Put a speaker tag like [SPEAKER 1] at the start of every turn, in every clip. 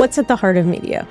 [SPEAKER 1] What's at the heart of media?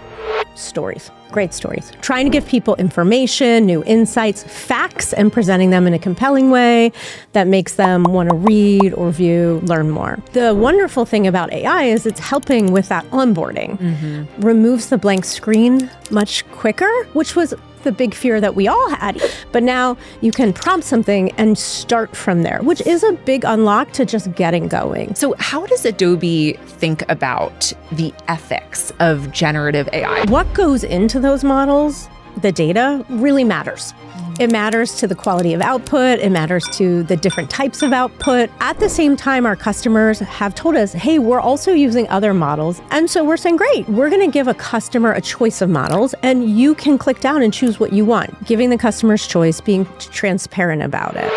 [SPEAKER 1] Stories. Great stories. Trying to give people information, new insights, facts, and presenting them in a compelling way that makes them want to read or view, learn more. The wonderful thing about AI is it's helping with that onboarding. Removes the blank screen much quicker, which was the big fear that we all had. But now you can prompt something and start from there, which is a big unlock to just getting going.
[SPEAKER 2] So how does Adobe think about the ethics of generative AI?
[SPEAKER 1] What goes into those models, the data, really matters. It matters to the quality of output. It matters to the different types of output. At the same time, our customers have told us, hey, we're also using other models. And so we're saying, great, we're going to give a customer a choice of models, and you can click down and choose what you want. Giving the customer's choice, being transparent about it.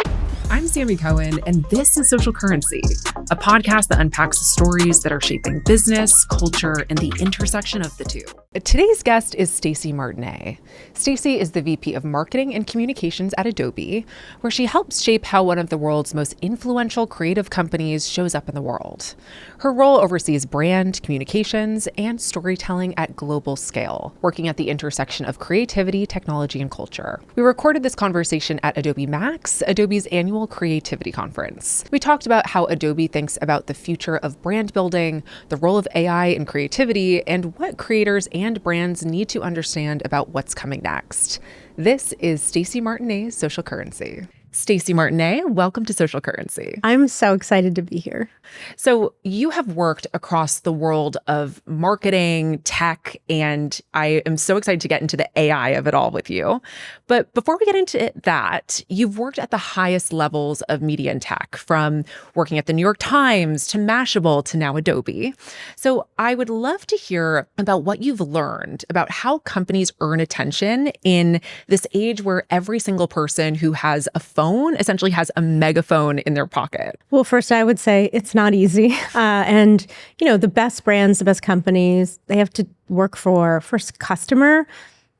[SPEAKER 2] I'm Sammi Cohen, and this is Social Currency, a podcast that unpacks the stories that are shaping business, culture, and the intersection of the two. Today's guest is Stacy Martinet. Stacy is the VP of Marketing and Communications at Adobe, where she helps shape how one of the world's most influential creative companies shows up in the world. Her role oversees brand, communications, and storytelling at global scale, working at the intersection of creativity, technology, and culture. We recorded this conversation at Adobe Max, Adobe's annual creativity conference. We talked about how Adobe thinks about the future of brand building, the role of AI in creativity, and what creators and brands need to understand about what's coming next. This is Stacy Martinet's Social Currency. Stacy Martinet, welcome to Social Currency.
[SPEAKER 1] I'm so excited to be here.
[SPEAKER 2] So you have worked across the world of marketing, tech, and I am so excited to get into the AI of it all with you. But before we get into that, you've worked at the highest levels of media and tech, from working at the New York Times to Mashable to now Adobe. So I would love to hear about what you've learned about how companies earn attention in this age where every single person who has a phone essentially has a megaphone in their pocket.
[SPEAKER 1] Well, first, I would say it's not easy. And, the best brands, the best companies, they have to work for first customer,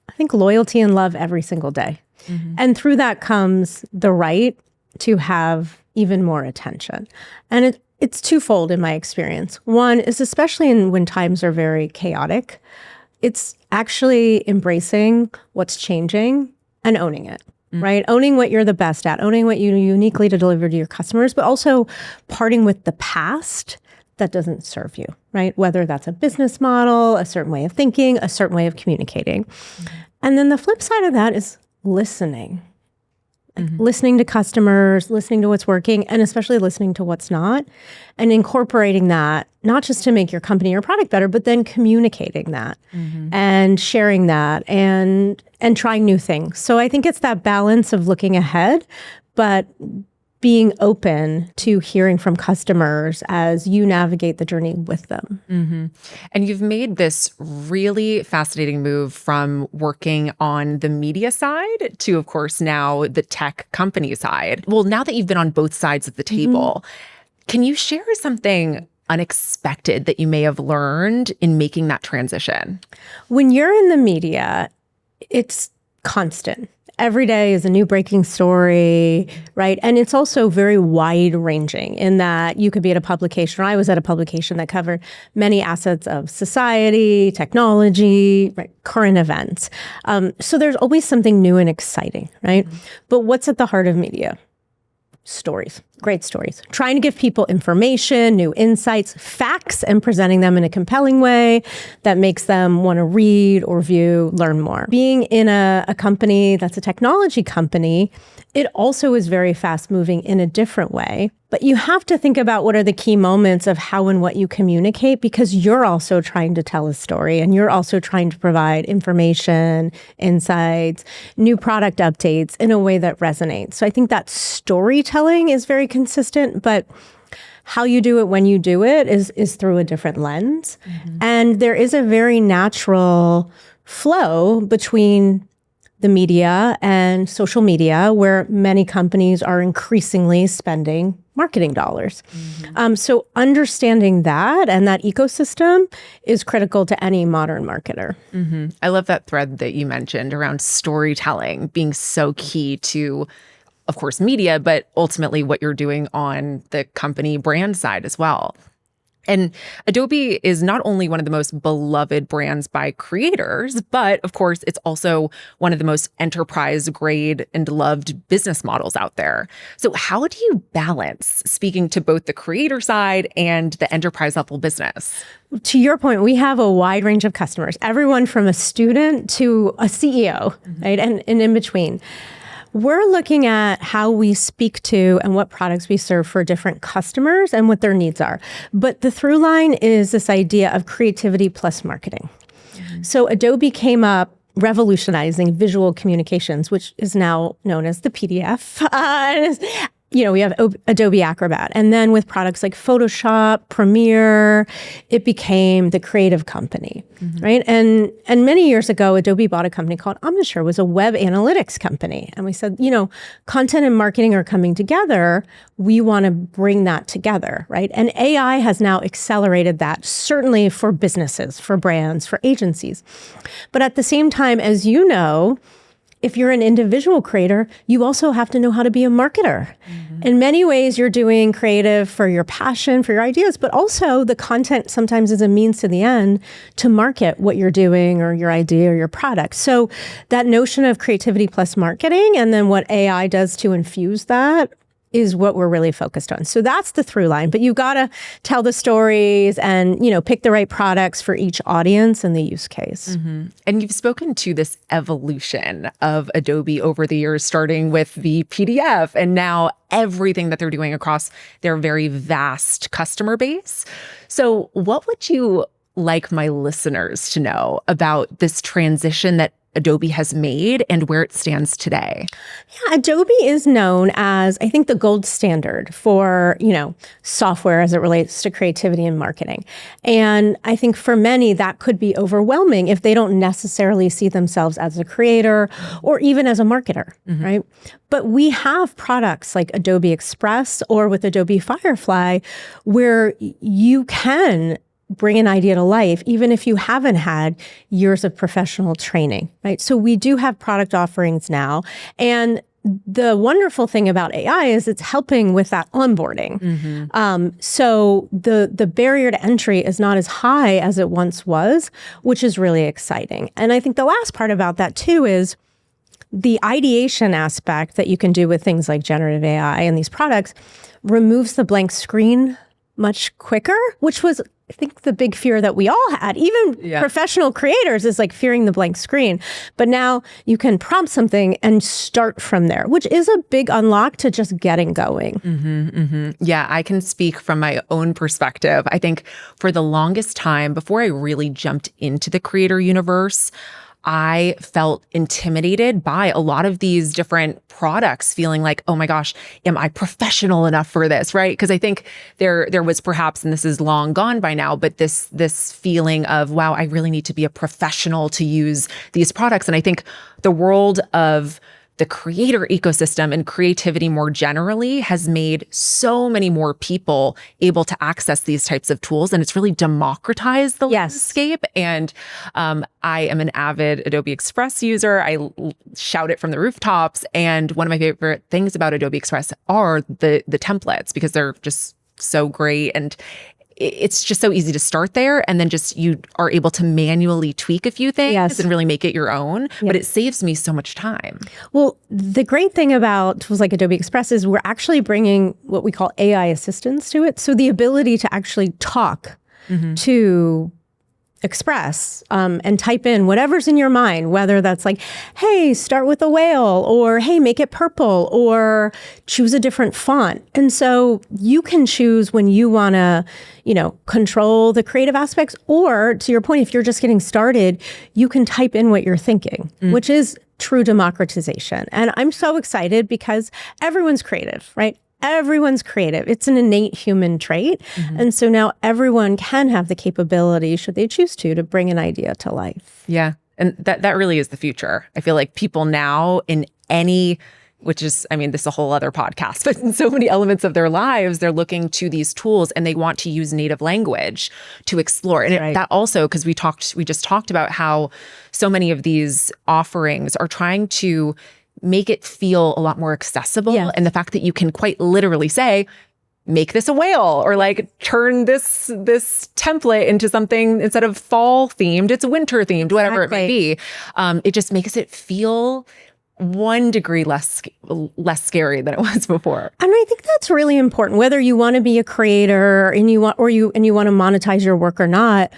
[SPEAKER 1] I think loyalty and love every single day. And through that comes the right to have even more attention. And it's twofold in my experience. One is especially when times are very chaotic, it's actually embracing what's changing and owning it. Right? Owning what you're the best at, owning what you uniquely to deliver to your customers, but also parting with the past that doesn't serve you, right? Whether that's a business model, a certain way of thinking, a certain way of communicating. And then the flip side of that is listening. Listening to customers, listening to what's working, and especially listening to what's not, and incorporating that, not just to make your company or product better, but then communicating that and sharing that and trying new things. So I think it's that balance of looking ahead, but being open to hearing from customers as you navigate the journey with them.
[SPEAKER 2] And you've made this really fascinating move from working on the media side to, of course, now the tech company side. Well, now that you've been on both sides of the table, can you share something unexpected that you may have learned in making that transition?
[SPEAKER 1] When you're in the media, it's constant. Every day is a new breaking story, right? And it's also very wide ranging in that you could be at a publication, or I was at a publication that covered many assets of society, technology, right, current events. So there's always something new and exciting, right? But what's at the heart of media? Stories. Great stories. Trying to give people information, new insights, facts, and presenting them in a compelling way that makes them want to read or view, learn more. Being in a company that's a technology company, it also is very fast moving in a different way. But you have to think about what are the key moments of how and what you communicate, because you're also trying to tell a story and you're also trying to provide information, insights, new product updates in a way that resonates. So I think that storytelling is very consistent, but how you do it when you do it is through a different lens. And there is a very natural flow between the media and social media, where many companies are increasingly spending marketing dollars. So understanding that and that ecosystem is critical to any modern marketer.
[SPEAKER 2] I love that thread that you mentioned around storytelling being so key to, of course, media, but ultimately what you're doing on the company brand side as well. And Adobe is not only one of the most beloved brands by creators, but of course, it's also one of the most enterprise grade and loved business models out there. So how do you balance speaking to both the creator side and the enterprise level business?
[SPEAKER 1] To your point, we have a wide range of customers, everyone from a student to a CEO, right? And in between. We're looking at how we speak to and what products we serve for different customers and what their needs are. But the through line is this idea of creativity plus marketing. So Adobe came up revolutionizing visual communications, which is now known as the PDF. We have Adobe Acrobat. And then with products like Photoshop, Premiere, it became the creative company, right? And many years ago, Adobe bought a company called Omniture, was a web analytics company. And we said, content and marketing are coming together. We want to bring that together, right? And AI has now accelerated that, certainly for businesses, for brands, for agencies. But at the same time, as you know, if you're an individual creator, you also have to know how to be a marketer. In many ways, you're doing creative for your passion, for your ideas, but also the content sometimes is a means to the end to market what you're doing or your idea or your product. So that notion of creativity plus marketing and then what AI does to infuse that is what we're really focused on. So that's the through line, but you've got to tell the stories and, pick the right products for each audience and the use case.
[SPEAKER 2] And you've spoken to this evolution of Adobe over the years, starting with the PDF and now everything that they're doing across their very vast customer base. So what would you like my listeners to know about this transition that Adobe has made and where it stands today?
[SPEAKER 1] Yeah, Adobe is known as, I think, the gold standard for, software as it relates to creativity and marketing. And I think for many, that could be overwhelming if they don't necessarily see themselves as a creator or even as a marketer, right? But we have products like Adobe Express or with Adobe Firefly where you can bring an idea to life, even if you haven't had years of professional training, right? So we do have product offerings now. And the wonderful thing about AI is it's helping with that onboarding. So the barrier to entry is not as high as it once was, which is really exciting. And I think the last part about that too is the ideation aspect that you can do with things like generative AI and these products removes the blank screen much quicker, which was, I think, the big fear that we all had. Even professional creators is like fearing the blank screen. But now you can prompt something and start from there, which is a big unlock to just getting going.
[SPEAKER 2] Yeah, I can speak from my own perspective. I think for the longest time, before I really jumped into the creator universe, I felt intimidated by a lot of these different products, feeling like, oh my gosh, am I professional enough for this, right? Because I think there was perhaps, and this is long gone by now, but this feeling of, wow, I really need to be a professional to use these products. And I think the world of the creator ecosystem and creativity more generally has made so many more people able to access these types of tools. And it's really democratized the landscape. And I am an avid Adobe Express user. I shout it from the rooftops. And one of my favorite things about Adobe Express are the templates, because they're just so great. And it's just so easy to start there, and then just you are able to manually tweak a few things and really make it your own. But it saves me so much time.
[SPEAKER 1] Well, the great thing about tools like Adobe Express is we're actually bringing what we call AI assistance to it. So the ability to actually talk to Express and type in whatever's in your mind, whether that's like, hey, start with a whale, or hey, make it purple, or choose a different font. And so you can choose when you want to, control the creative aspects, or to your point, if you're just getting started, you can type in what you're thinking, which is true democratization. And I'm so excited because everyone's creative, right? Everyone's creative. It's an innate human trait. And so now everyone can have the capability, should they choose to bring an idea to life.
[SPEAKER 2] Yeah. And that really is the future. I feel like people now in any, which is, I mean, this is a whole other podcast, but in so many elements of their lives, they're looking to these tools and they want to use native language to explore. And that also, because we just talked about how so many of these offerings are trying to make it feel a lot more accessible. And the fact that you can quite literally say, make this a whale, or like turn this template into something, instead of fall themed, it's winter themed, whatever it may be. It just makes it feel 1 degree less scary than it was before.
[SPEAKER 1] And I think that's really important, whether you want to be a creator and you want to monetize your work or not.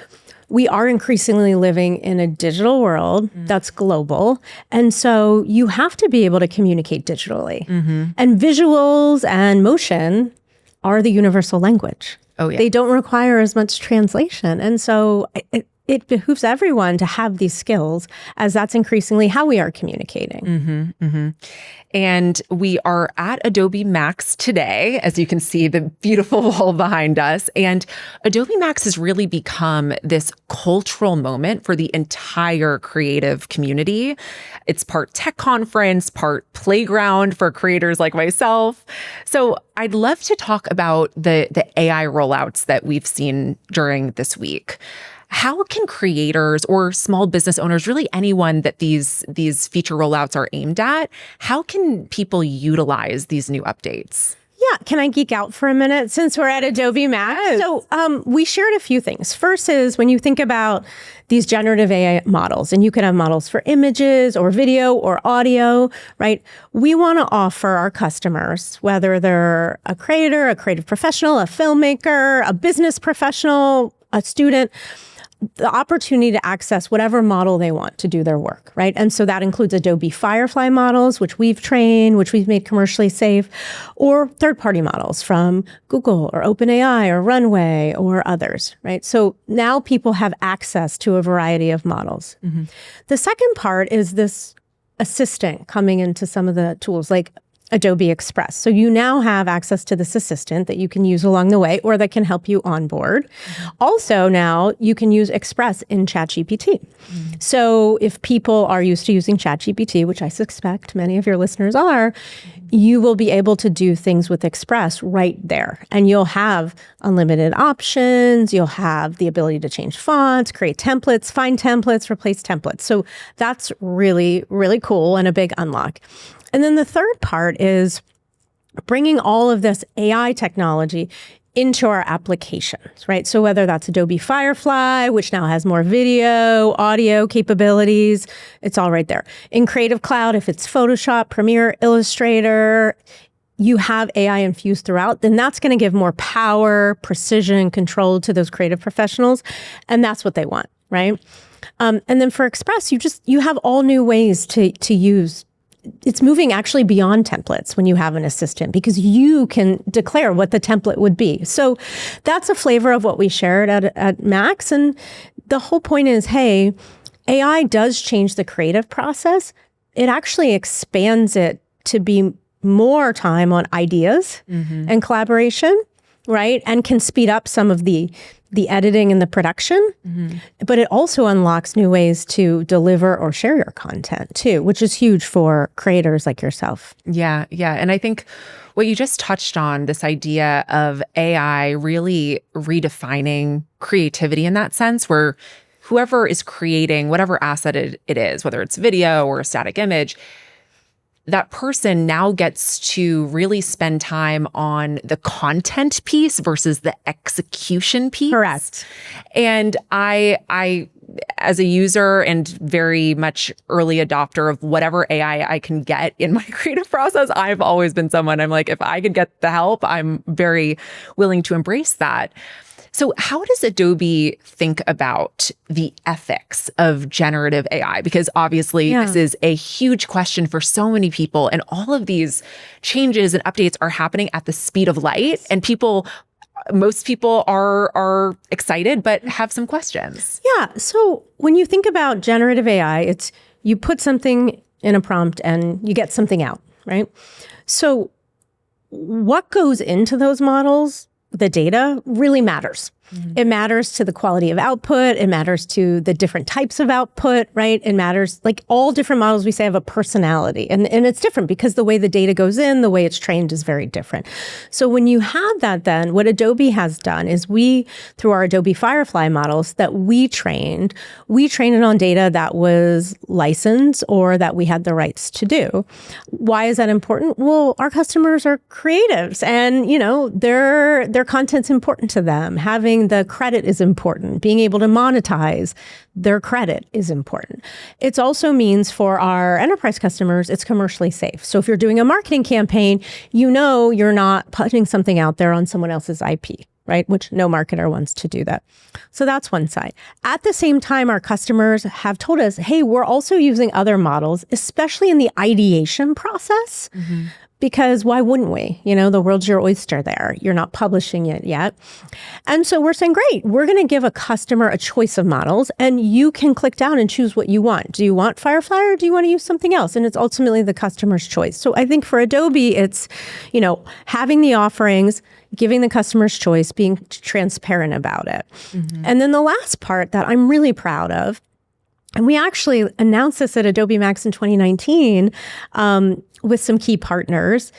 [SPEAKER 1] We are increasingly living in a digital world that's global. And so you have to be able to communicate digitally. And visuals and motion are the universal language.
[SPEAKER 2] Oh, yeah.
[SPEAKER 1] They don't require as much translation. And so it behooves everyone to have these skills, as that's increasingly how we are communicating.
[SPEAKER 2] And we are at Adobe Max today, as you can see the beautiful wall behind us. And Adobe Max has really become this cultural moment for the entire creative community. It's part tech conference, part playground for creators like myself. So I'd love to talk about the AI rollouts that we've seen during this week. How can creators or small business owners, really anyone that these feature rollouts are aimed at, how can people utilize these new updates?
[SPEAKER 1] Yeah. Can I geek out for a minute since we're at Adobe Max?
[SPEAKER 2] Yes.
[SPEAKER 1] So we shared a few things. First is when you think about these generative AI models, and you could have models for images or video or audio, right? We want to offer our customers, whether they're a creator, a creative professional, a filmmaker, a business professional, a student, the opportunity to access whatever model they want to do their work, right? And so that includes Adobe Firefly models, which we've trained, which we've made commercially safe, or third-party models from Google or OpenAI or Runway or others, right? So now people have access to a variety of models. The second part is this assistant coming into some of the tools like Adobe Express. So you now have access to this assistant that you can use along the way, or that can help you onboard. Also, now you can use Express in ChatGPT. So if people are used to using ChatGPT, which I suspect many of your listeners are, you will be able to do things with Express right there. And you'll have unlimited options. You'll have the ability to change fonts, create templates, find templates, replace templates. So that's really, really cool and a big unlock. And then the third part is bringing all of this AI technology into our applications, right? So whether that's Adobe Firefly, which now has more video, audio capabilities, it's all right there. In Creative Cloud, if it's Photoshop, Premiere, Illustrator, you have AI infused throughout, then that's going to give more power, precision, control to those creative professionals. And that's what they want, right? And then for Express, you have all new ways to use. It's moving actually beyond templates when you have an assistant, because you can declare what the template would be. So that's a flavor of what we shared at Max. And the whole point is, hey, AI does change the creative process. It actually expands it to be more time on ideas and collaboration, right? And can speed up some of the editing and the production, but it also unlocks new ways to deliver or share your content too, which is huge for creators like yourself.
[SPEAKER 2] Yeah. And I think what you just touched on, this idea of AI really redefining creativity in that sense, where whoever is creating whatever asset it is, whether it's video or a static image, that person now gets to really spend time on the content piece versus the execution piece.
[SPEAKER 1] Correct.
[SPEAKER 2] And I as a user and very much early adopter of whatever AI I can get in my creative process, I've always been someone, I'm like, if I could get the help, I'm very willing to embrace that. So how does Adobe think about the ethics of generative AI? Because obviously this is a huge question for so many people, and all of these changes and updates are happening at the speed of light, and most people are excited but have some questions.
[SPEAKER 1] Yeah. So when you think about generative AI, it's you put something in a prompt and you get something out, right? So what goes into those models, the data, really matters. It matters to the quality of output. It matters to the different types of output, right? It matters, like all different models we say have a personality. And it's different because the way the data goes in, the way it's trained is very different. So when you have that, then what Adobe has done is through our Adobe Firefly models that we trained it on data that was licensed or that we had the rights to do. Why is that important? Well, our customers are creatives and, their content's important to them. Having the credit is important. Being able to monetize their credit is important. It also means for our enterprise customers, it's commercially safe. So if you're doing a marketing campaign, you're not putting something out there on someone else's IP, right? Which no marketer wants to do that. So that's one side. At the same time, our customers have told us, hey, we're also using other models, especially in the ideation process. Because why wouldn't we? The world's your oyster there. You're not publishing it yet. And so we're saying, great, we're going to give a customer a choice of models and you can click down and choose what you want. Do you want Firefly or do you want to use something else? And it's ultimately the customer's choice. So I think for Adobe, it's, having the offerings, giving the customer's choice, being transparent about it. And then the last part that I'm really proud of, and we actually announced this at Adobe Max in 2019 with some key partners,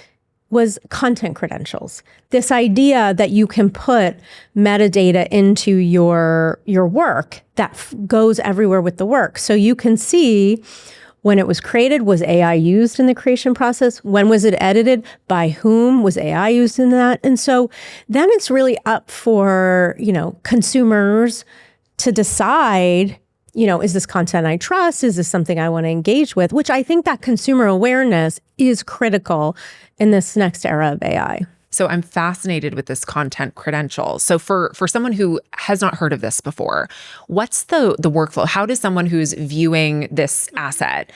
[SPEAKER 1] was content credentials. This idea that you can put metadata into your work that goes everywhere with the work. So you can see when it was created, was AI used in the creation process? When was it edited? By whom? Was AI used in that? And so then it's really up for, consumers to decide, is this content I trust? Is this something I want to engage with? Which I think that consumer awareness is critical in this next era of AI.
[SPEAKER 2] So I'm fascinated with this content credential. So for someone who has not heard of this before, what's the workflow? How does someone who's viewing this asset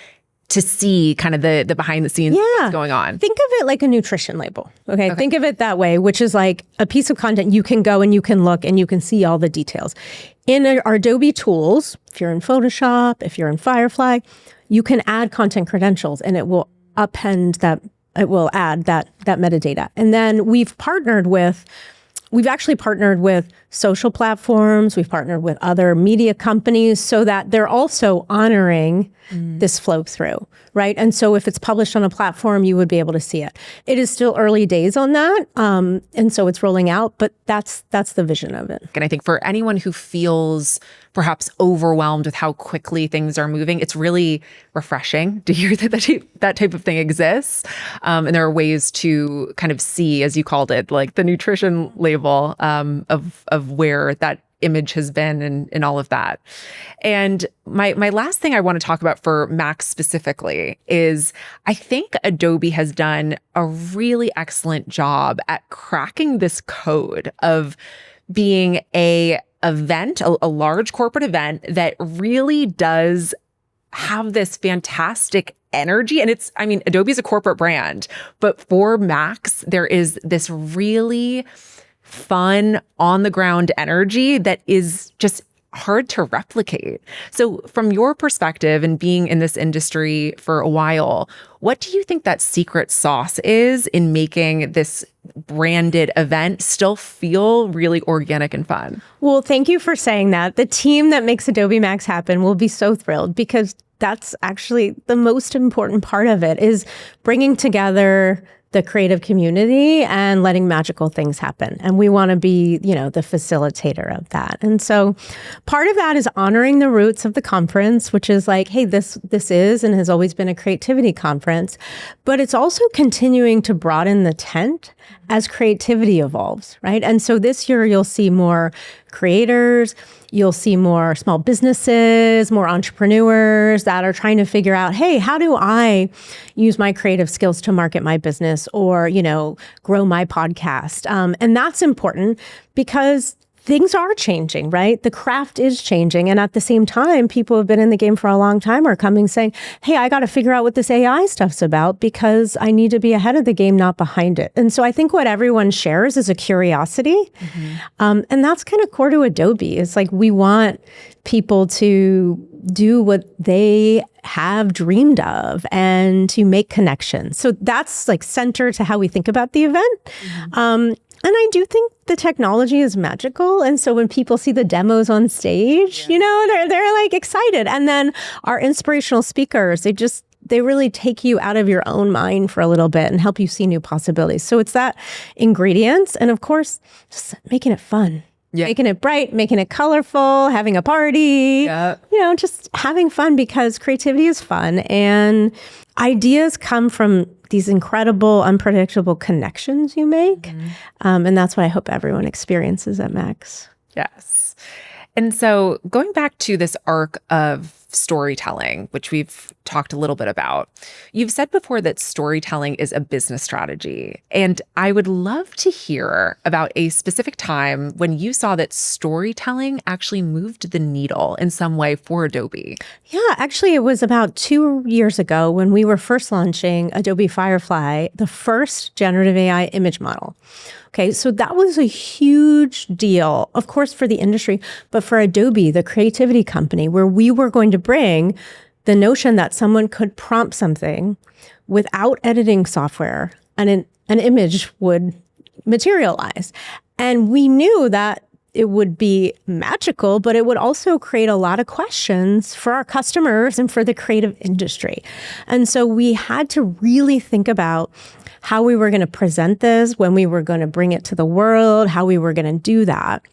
[SPEAKER 2] to see kind of the behind the scenes what's going on?
[SPEAKER 1] Think of it like a nutrition label. Okay. Think of it that way, which is like a piece of content you can go and you can look and you can see all the details. In our Adobe tools, if you're in Photoshop, if you're in Firefly, you can add content credentials and it will append that, it will add that metadata. And then we've actually partnered with social platforms. We've partnered with other media companies so that they're also honoring this flow through, right? And so if it's published on a platform, you would be able to see it. It is still early days on that. And so it's rolling out, but that's the vision of it.
[SPEAKER 2] And I think for anyone who feels perhaps overwhelmed with how quickly things are moving, it's really refreshing to hear that type of thing exists. And there are ways to kind of see, as you called it, like the nutrition label of where that image has been and all of that. And my last thing I want to talk about for Max specifically is I think Adobe has done a really excellent job at cracking this code of being a large corporate event that really does have this fantastic energy. And Adobe's a corporate brand, but for Max, there is this really fun, on the ground energy that is just hard to replicate. So from your perspective and being in this industry for a while, what do you think that secret sauce is in making this branded event still feel really organic and fun?
[SPEAKER 1] Well, thank you for saying that. The team that makes Adobe Max happen will be so thrilled because that's actually the most important part of it is bringing together the creative community and letting magical things happen. And we want to be, the facilitator of that. And so part of that is honoring the roots of the conference, which is like, hey, this is and has always been a creativity conference, but it's also continuing to broaden the tent as creativity evolves, right? And so this year you'll see more creators, you'll see more small businesses, more entrepreneurs that are trying to figure out, hey, how do I use my creative skills to market my business or, grow my podcast? And that's important because things are changing, right? The craft is changing. And at the same time, people who have been in the game for a long time are coming saying, hey, I got to figure out what this AI stuff's about because I need to be ahead of the game, not behind it. And so I think what everyone shares is a curiosity. And that's kind of core to Adobe. It's like we want people to do what they have dreamed of and to make connections. So that's like center to how we think about the event. And I do think the technology is magical. And so when people see the demos on stage, they're like excited. And then our inspirational speakers, they really take you out of your own mind for a little bit and help you see new possibilities. So it's that ingredients. And of course, just making it fun. Yeah. Making it bright, making it colorful, having a party, just having fun, because creativity is fun and ideas come from these incredible, unpredictable connections you make. And that's what I hope everyone experiences at Max.
[SPEAKER 2] Yes. And so going back to this arc of storytelling, which we've talked a little bit about, you've said before that storytelling is a business strategy. And I would love to hear about a specific time when you saw that storytelling actually moved the needle in some way for Adobe.
[SPEAKER 1] Yeah, actually, it was about 2 years ago when we were first launching Adobe Firefly, the first generative AI image model. Okay, so that was a huge deal, of course, for the industry, but for Adobe, the creativity company, where we were going to bring the notion that someone could prompt something without editing software and an image would materialize. And we knew that it would be magical, but it would also create a lot of questions for our customers and for the creative industry. And so we had to really think about how we were going to present this, when we were going to bring it to the world, how we were going to do that.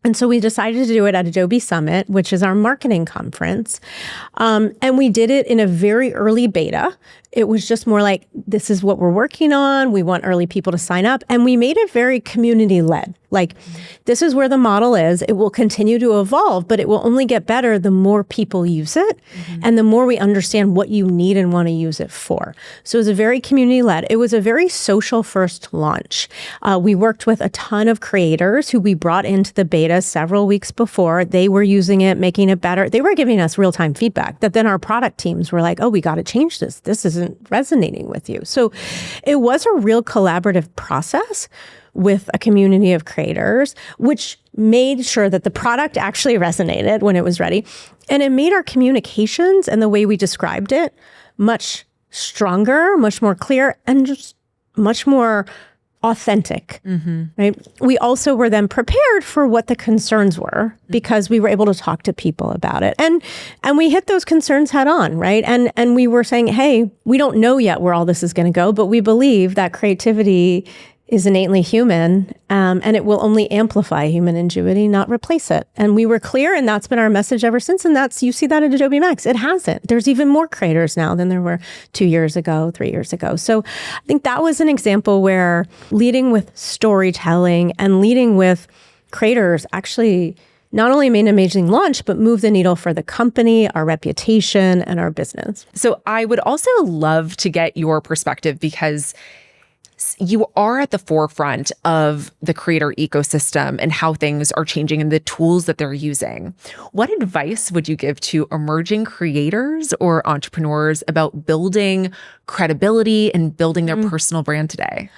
[SPEAKER 1] And so we decided to do it at Adobe Summit, which is our marketing conference. And we did it in a very early beta. It was just more like, this is what we're working on. We want early people to sign up. And we made it very community-led. Like, this is where the model is. It will continue to evolve, but it will only get better the more people use it and the more we understand what you need and want to use it for. So it was a very community-led. It was a very social-first launch. We worked with a ton of creators who we brought into the beta several weeks before. They were using it, making it better. They were giving us real-time feedback that then our product teams were like, oh, we got to change this. This isn't resonating with you. So it was a real collaborative process with a community of creators, which made sure that the product actually resonated when it was ready. And it made our communications and the way we described it much stronger, much more clear, and just much more authentic, right? We also were then prepared for what the concerns were because we were able to talk to people about it. And we hit those concerns head on, right? And we were saying, hey, we don't know yet where all this is going to go, but we believe that creativity is innately human, and it will only amplify human ingenuity, not replace it. And we were clear, and that's been our message ever since. And you see that at Adobe Max. It hasn't. There's even more creators now than there were 2 years ago, 3 years ago. So I think that was an example where leading with storytelling and leading with creators actually not only made an amazing launch, but moved the needle for the company, our reputation, and our business.
[SPEAKER 2] So I would also love to get your perspective, because you are at the forefront of the creator ecosystem and how things are changing and the tools that they're using. What advice would you give to emerging creators or entrepreneurs about building credibility and building their personal brand today?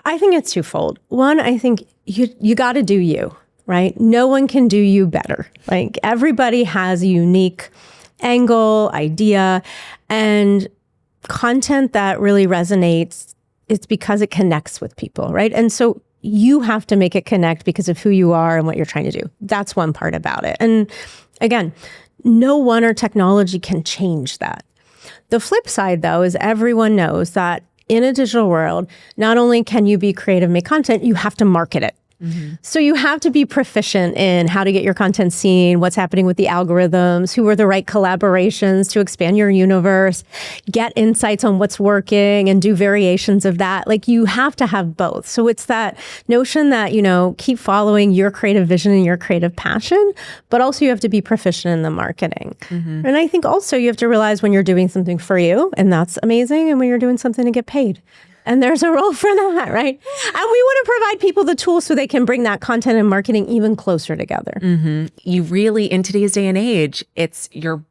[SPEAKER 1] I think it's twofold. One, I think you got to do you, right? No one can do you better. Like, everybody has a unique angle, idea, and content that really resonates. It's because it connects with people, right? And so you have to make it connect because of who you are and what you're trying to do. That's one part about it. And again, no one or technology can change that. The flip side, though, is everyone knows that in a digital world, not only can you be creative, make content, you have to market it. So you have to be proficient in how to get your content seen, what's happening with the algorithms, who are the right collaborations to expand your universe, get insights on what's working and do variations of that. Like, you have to have both. So it's that notion that, keep following your creative vision and your creative passion, but also you have to be proficient in the marketing. And I think also you have to realize when you're doing something for you, and that's amazing, and when you're doing something to get paid. And there's a role for that, right? And we want to provide people the tools so they can bring that content and marketing even closer together.
[SPEAKER 2] You really, in today's day and age, you're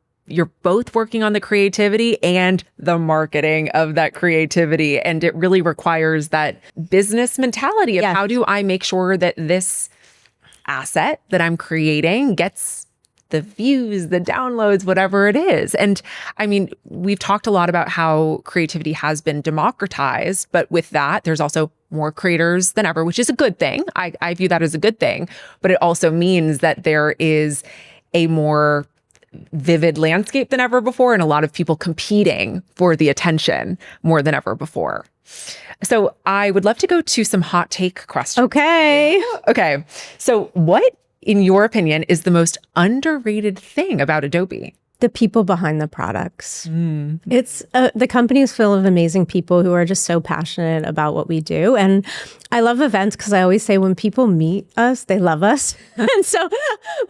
[SPEAKER 2] both working on the creativity and the marketing of that creativity. And it really requires that business mentality of how do I make sure that this asset that I'm creating gets the views, the downloads, whatever it is. And I mean, we've talked a lot about how creativity has been democratized, but with that, there's also more creators than ever, which is a good thing. I view that as a good thing, but it also means that there is a more vivid landscape than ever before, and a lot of people competing for the attention more than ever before. So I would love to go to some hot take questions. Okay. So what, in your opinion, is the most underrated thing about Adobe?
[SPEAKER 1] The people behind the products. It's the company is full of amazing people who are just so passionate about what we do. And I love events because I always say when people meet us, they love us. And so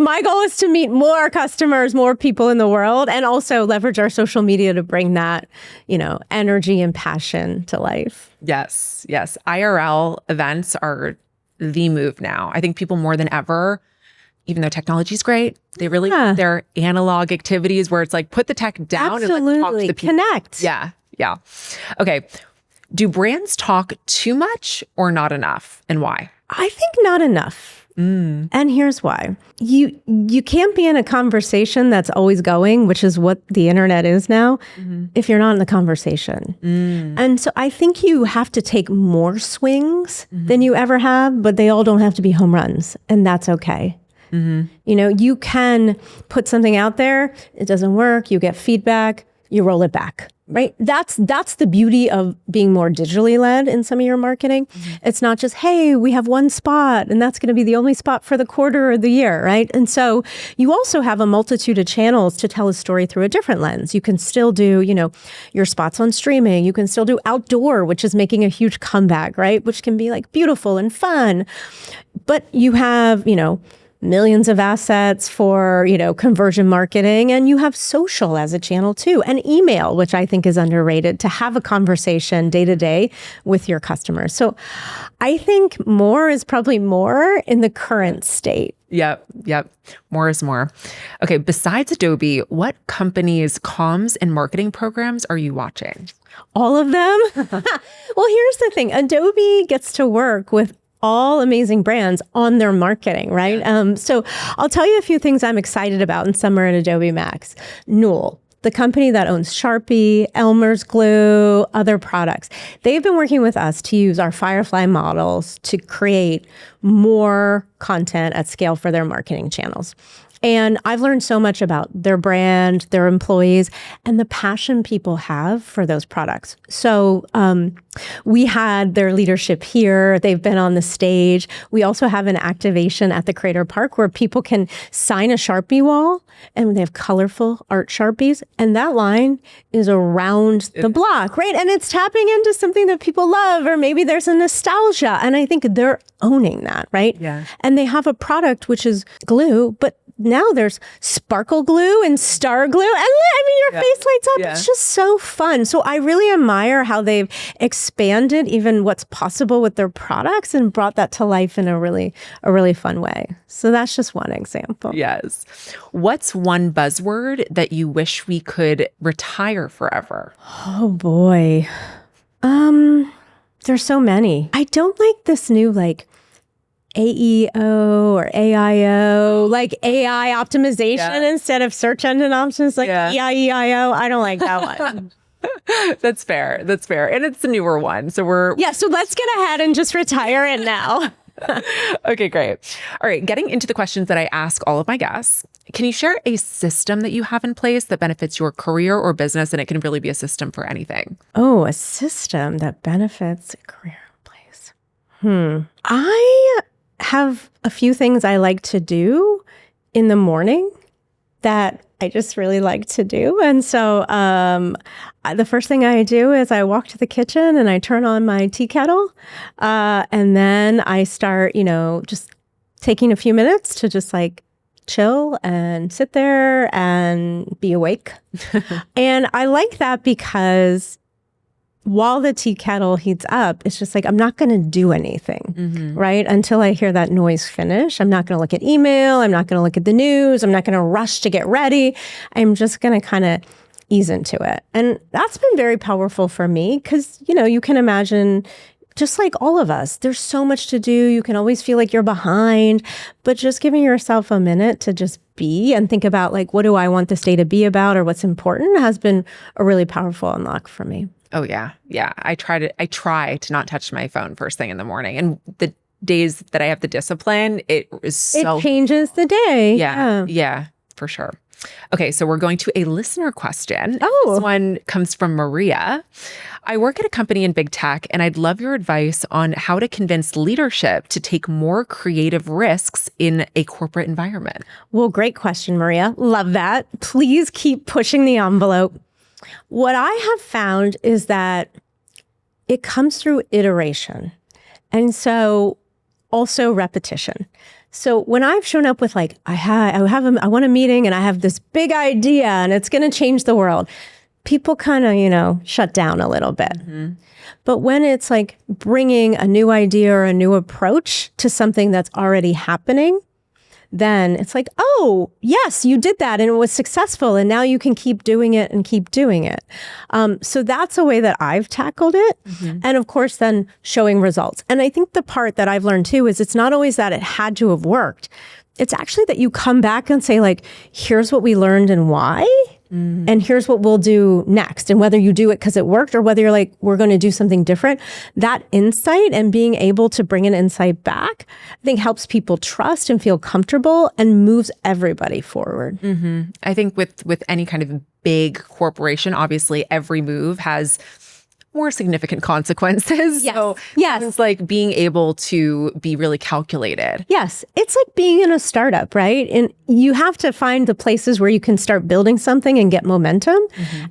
[SPEAKER 1] my goal is to meet more customers, more people in the world, and also leverage our social media to bring that, energy and passion to life.
[SPEAKER 2] Yes. IRL events are the move now. I think people more than ever, even though technology is great, they really want their analog activities where it's like, put the tech down and let's talk to the people.
[SPEAKER 1] Connect.
[SPEAKER 2] Yeah. Okay. Do brands talk too much or not enough, and why?
[SPEAKER 1] I think not enough. And here's why. You can't be in a conversation that's always going, which is what the internet is now, if you're not in the conversation. And so I think you have to take more swings than you ever have, but they all don't have to be home runs, and that's okay. You can put something out there, it doesn't work, you get feedback, you roll it back, right? That's the beauty of being more digitally led in some of your marketing. It's not just, hey, we have one spot and that's going to be the only spot for the quarter or the year, right? And so you also have a multitude of channels to tell a story through a different lens. You can still do, your spots on streaming. You can still do outdoor, which is making a huge comeback, right? Which can be like beautiful and fun. But you have, millions of assets for, conversion marketing, and you have social as a channel too, and email, which I think is underrated, to have a conversation day to day with your customers. So I think more is probably more in the current state.
[SPEAKER 2] Yep. More is more. Okay. Besides Adobe, what companies' comms and marketing programs are you watching?
[SPEAKER 1] All of them? Well, here's the thing. Adobe gets to work with all amazing brands on their marketing, right? So I'll tell you a few things I'm excited about, and some are at Adobe Max. Newell, the company that owns Sharpie, Elmer's glue, other products. They've been working with us to use our Firefly models to create more content at scale for their marketing channels. And I've learned so much about their brand, their employees, and the passion people have for those products. So we had their leadership here. They've been on the stage. We also have an activation at the Creator Park where people can sign a Sharpie wall, and they have colorful art Sharpies. And that line is around the block, right? And it's tapping into something that people love, or maybe there's a nostalgia. And I think they're owning that, right?
[SPEAKER 2] Yeah.
[SPEAKER 1] And they have a product which is glue, but now there's sparkle glue and star glue. And your face lights up. It's just so fun. So I really admire how they've expanded even what's possible with their products and brought that to life in a really fun way. So that's just one example.
[SPEAKER 2] Yes. What's one buzzword that you wish we could retire forever?
[SPEAKER 1] Oh boy. There's so many. I don't like this new AEO or AIO, like AI optimization instead of search engine options, like EIEIO. I don't like that one.
[SPEAKER 2] That's fair. And it's the newer one. So
[SPEAKER 1] so let's get ahead and just retire it now.
[SPEAKER 2] Okay, great. All right. Getting into the questions that I ask all of my guests, can you share a system that you have in place that benefits your career or business? And it can really be a system for anything.
[SPEAKER 1] Oh, a system that benefits a career or place. I have a few things I like to do in the morning that I just really like to do. And so the first thing I do is I walk to the kitchen and I turn on my tea kettle. And then I start, just taking a few minutes to just chill and sit there and be awake. And I like that because while the tea kettle heats up, it's just I'm not going to do anything, right? Until I hear that noise finish. I'm not going to look at email. I'm not going to look at the news. I'm not going to rush to get ready. I'm just going to kind of ease into it. And that's been very powerful for me because, you can imagine just like all of us, there's so much to do. You can always feel like you're behind, but just giving yourself a minute to just be and think about like, what do I want this day to be about or what's important has been a really powerful unlock for me.
[SPEAKER 2] Oh yeah. Yeah. I try to not touch my phone first thing in the morning. And the days that I have the discipline, it
[SPEAKER 1] changes the day.
[SPEAKER 2] Yeah, for sure. Okay, so we're going to a listener question.
[SPEAKER 1] Oh.
[SPEAKER 2] This one comes from Maria. I work at a company in big tech, and I'd love your advice on how to convince leadership to take more creative risks in a corporate environment.
[SPEAKER 1] Well, great question, Maria. Love that. Please keep pushing the envelope. What I have found is that it comes through iteration. And so also repetition. So when I've shown up with like, I want a meeting and I have this big idea and it's going to change the world, people kind of, shut down a little bit. Mm-hmm. But when it's like bringing a new idea or a new approach to something that's already happening, then it's like, oh, yes, you did that and it was successful. And now you can keep doing it and keep doing it. So that's a way that I've tackled it. Mm-hmm. And of course, then showing results. And I think the part that I've learned too is it's not always that it had to have worked. It's actually that you come back and say like, here's what we learned and why. Mm-hmm. And here's what we'll do next. And whether you do it because it worked or whether you're like, we're going to do something different, that insight and being able to bring an insight back, I think helps people trust and feel comfortable and moves everybody forward.
[SPEAKER 2] Mm-hmm. I think with any kind of big corporation, obviously every move has more significant consequences.
[SPEAKER 1] Yes.
[SPEAKER 2] So it's like being able to be really calculated.
[SPEAKER 1] Yes. It's like being in a startup, right? And you have to find the places where you can start building something and get momentum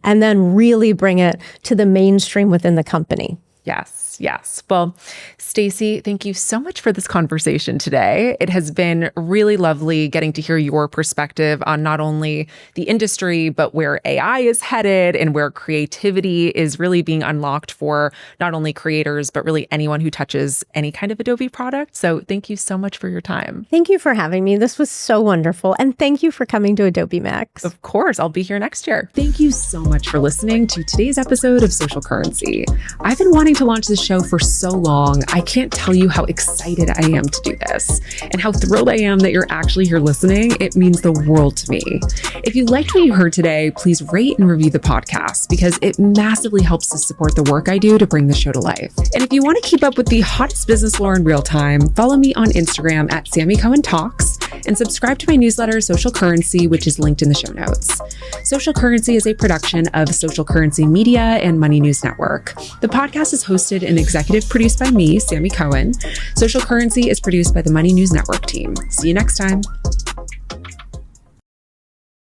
[SPEAKER 1] and then really bring it to the mainstream within the company.
[SPEAKER 2] Yes. Well, Stacy, thank you so much for this conversation today. It has been really lovely getting to hear your perspective on not only the industry, but where AI is headed and where creativity is really being unlocked for not only creators, but really anyone who touches any kind of Adobe product. So thank you so much for your time.
[SPEAKER 1] Thank you for having me. This was so wonderful. And thank you for coming to Adobe Max.
[SPEAKER 2] Of course, I'll be here next year. Thank you so much for listening to today's episode of Social Currency. I've been wanting to launch this show for so long. I can't tell you how excited I am to do this and how thrilled I am that you're actually here listening. It means the world to me. If you liked what you heard today, please rate and review the podcast because it massively helps to support the work I do to bring the show to life. And if you want to keep up with the hottest business lore in real time, follow me on Instagram at Sammi Cohen Talks and subscribe to my newsletter, Social Currency, which is linked in the show notes. Social Currency is a production of Social Currency Media and Money News Network. The podcast is hosted and executive produced by me, Sammi Cohen. Social Currency is produced by the Money News Network team. See you next time.